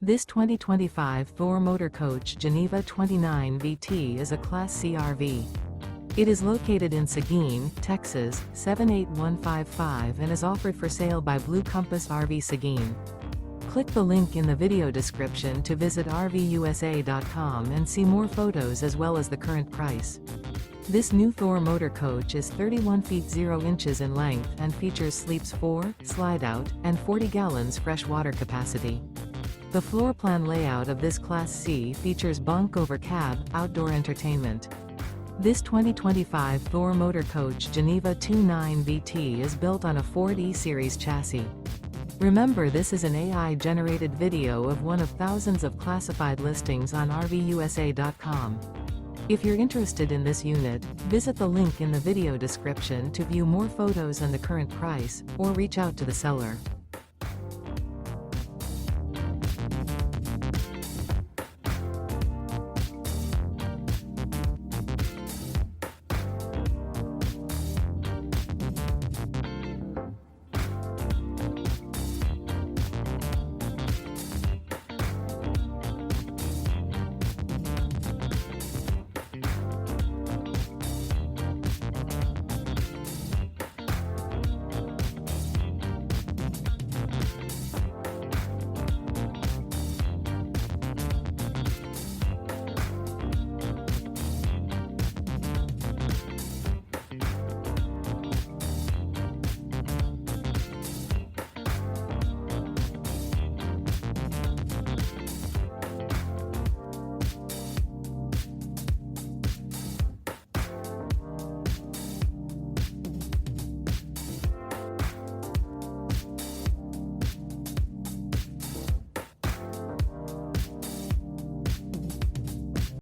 This 2025 Thor Motor Coach Geneva 29 VT is a Class C RV. It is located in Seguin, Texas, 78155 and is offered for sale by Blue Compass RV Seguin. Click the link in the video description to visit RVUSA.com and see more photos as well as the current price. This new Thor Motor Coach is 31 feet 0 inches in length and features sleeps 4, slide-out, and 40 gallons fresh water capacity. The floor plan layout of this Class C features bunk over cab, outdoor entertainment. This 2025 Thor Motor Coach Geneva 29 VT is built on a Ford E-Series chassis. Remember, this is an AI-generated video of one of thousands of classified listings on RVUSA.com. If you're interested in this unit, visit the link in the video description to view more photos and the current price, or reach out to the seller.